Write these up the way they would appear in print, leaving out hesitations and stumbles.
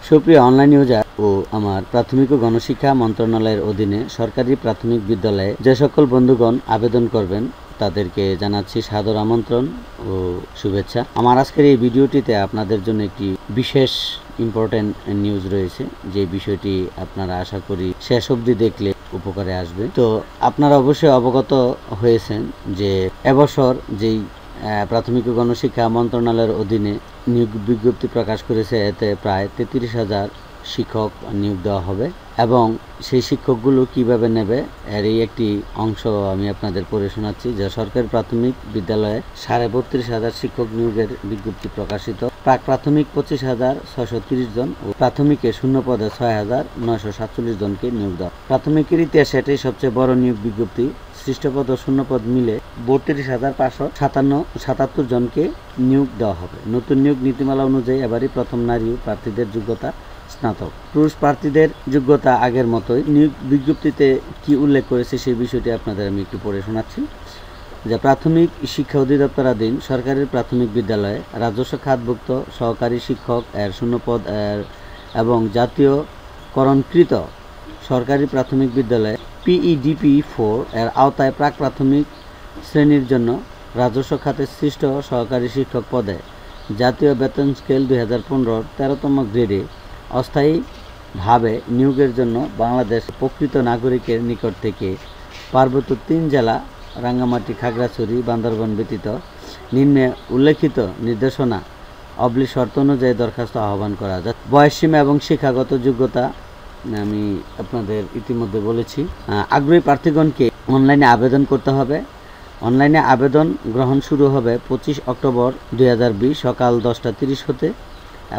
সুপ্রিয় online user ও আমার প্রাথমিক ও গণশিক্ষা মন্ত্রণালয়ের অধীনে সরকারি প্রাথমিক বিদ্যালয়ে যে সকল বন্ধুগণ আবেদন করবেন তাদেরকে জানাচ্ছি সাদর আমন্ত্রণ ও শুভেচ্ছা। আমার আজকের এই ভিডিওটিতে আপনাদের জন্য একটি বিশেষ ইম্পর্টেন্ট নিউজ রয়েছে, যে বিষয়টি আপনারা আশা করি শেষ অবধি দেখলে উপকারে আসবে। তো আপনারা অবশ্যই অবগত হয়েছেন যে এবছর যেই প্রাথমিক ও গণশিক্ষা মন্ত্রণালয়ের অধীনে নিয়োগ বিজ্ঞপ্তি প্রকাশ করেছে, এতে প্রায় 33,000 শিক্ষক নিয়োগ দেওয়া হবে এবং সেই শিক্ষকগুলো কিভাবে নেবে এরই একটি অংশ আমি আপনাদের পড়ে শোনাচ্ছি। যে সরকারি প্রাথমিক বিদ্যালয়ে 32,500 শিক্ষক নিয়োগের বিজ্ঞপ্তি প্রকাশিত। প্রাক প্রাথমিক 25,630 জন ও প্রাথমিকে শূন্য পদে 6,947 জনকে নিয়োগ দেওয়া। প্রাথমিকের ইতিহাসে এটাই সবচেয়ে বড় নিয়োগ বিজ্ঞপ্তি। সৃষ্টপদ ও শূন্যপদ মিলে 32,577 জনকে নিয়োগ দেওয়া হবে। নতুন নিয়োগ নীতিমালা অনুযায়ী এবারই প্রথম নারী প্রার্থীদের যোগ্যতা স্নাতক। পুরুষ প্রার্থীদের যোগ্যতা আগের মতোই। নিয়োগ বিজ্ঞপ্তিতে কি উল্লেখ করেছে সেই বিষয়টি আপনাদের আমি একটু পড়ে শোনাচ্ছি। যে প্রাথমিক শিক্ষা অধিদপ্তরাধীন সরকারি প্রাথমিক বিদ্যালয়ে রাজস্ব খাতভুক্ত সহকারী শিক্ষক এর শূন্যপদ এবং জাতীয়করণকৃত সরকারি প্রাথমিক বিদ্যালয়ে PEDP-4 এর আওতায় প্রাক প্রাথমিক শ্রেণীর জন্য রাজস্ব খাতে সৃষ্ট সহকারী শিক্ষক পদে জাতীয় বেতন স্কেল 2015 13তম গ্রেডে অস্থায়ীভাবে নিয়োগের জন্য বাংলাদেশ প্রকৃত নাগরিকের নিকট থেকে পার্বত্য 3 জেলা রাঙ্গামাটি, খাগড়াছড়ি, বান্দরবান ব্যতীত নিম্নে উল্লেখিত নির্দেশনা শর্ত অনুযায়ী দরখাস্ত আহ্বান করা যায়। বয়সসীমা এবং শিক্ষাগত যোগ্যতা আমি আপনাদের ইতিমধ্যে বলেছি। আগ্রহী প্রার্থীগণকে অনলাইনে আবেদন করতে হবে। অনলাইনে আবেদন গ্রহণ শুরু হবে 25 অক্টোবর 2020 সকাল 10:30 হতে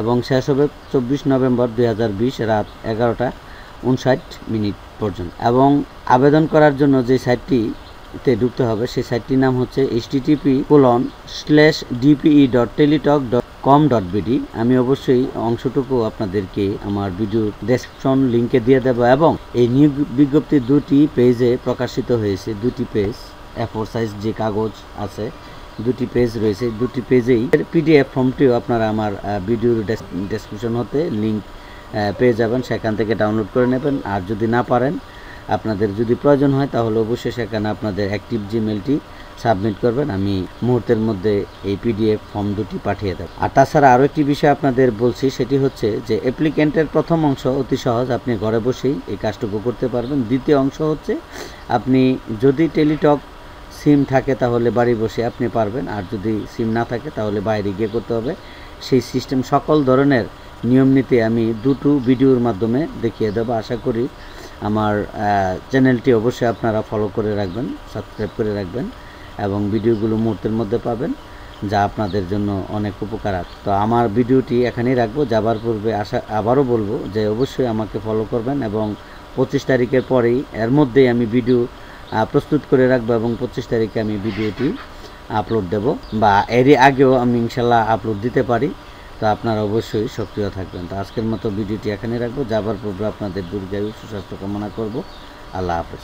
এবং শেষ হবে 24 নভেম্বর 2020 রাত 11:59 পর্যন্ত। এবং আবেদন করার জন্য যে সাইটটিতে ঢুকতে হবে সেই সাইটটির নাম হচ্ছে http://dpe.teletalk.com.bd। আমি অবশ্যই অংশটুকু আপনাদেরকে আমার ভিডিও ডেসক্রিপশন লিঙ্কে দিয়ে দেব। এবং এই নিয়োগ বিজ্ঞপ্তি 2টি পেজে প্রকাশিত হয়েছে। 2টি পেজ A4 সাইজ যে কাগজ আছে, 2টি পেজ রয়েছে। 2টি পেজেই PDF ফর্মটিও আপনারা আমার ভিডিওর ডেসক্রিপশন হতে লিঙ্ক পেয়ে যাবেন, সেখান থেকে ডাউনলোড করে নেবেন। আর যদি না পারেন, আপনাদের যদি প্রয়োজন হয় তাহলে অবশ্যই সেখানে আপনাদের অ্যাক্টিভ জিমেলটি সাবমিট করবেন। আমি মুহূর্তের মধ্যে এই PDF ফর্ম 2টি পাঠিয়ে দেব। আর তাছাড়া আরও একটি বিষয় আপনাদের বলছি, সেটি হচ্ছে যে অ্যাপ্লিকেন্টের প্রথম অংশ অতি সহজ, আপনি ঘরে বসেই এই কাজটুকু করতে পারবেন। দ্বিতীয় অংশ হচ্ছে আপনি যদি টেলিটক সিম থাকে তাহলে বাড়ি বসে আপনি পারবেন, আর যদি সিম না থাকে তাহলে বাইরে গিয়ে করতে হবে। সেই সিস্টেম সকল ধরনের নিয়ম নীতি আমি 2টো ভিডিওর মাধ্যমে দেখিয়ে দেবো। আশা করি আমার চ্যানেলটি অবশ্যই আপনারা ফলো করে রাখবেন, সাবস্ক্রাইব করে রাখবেন এবং ভিডিওগুলো মুহূর্তের মধ্যে পাবেন, যা আপনাদের জন্য অনেক উপকার। তো আমার ভিডিওটি এখানেই রাখবো। যাবার পূর্বে আবারও বলবো যে অবশ্যই আমাকে ফলো করবেন এবং 25 তারিখের পরেই এর মধ্যেই আমি ভিডিও প্রস্তুত করে রাখবো এবং 25 তারিখে আমি ভিডিওটি আপলোড দেব, বা এরই আগেও আমি ইনশাল্লাহ আপলোড দিতে পারি। তো আপনারা অবশ্যই সক্রিয় থাকবেন। তো আজকের মতো ভিডিওটি এখানে রাখবো। যাবার পূর্বে আপনাদের দীর্ঘায়ু সুস্বাস্থ্য কামনা করব। আল্লাহ হাফেজ।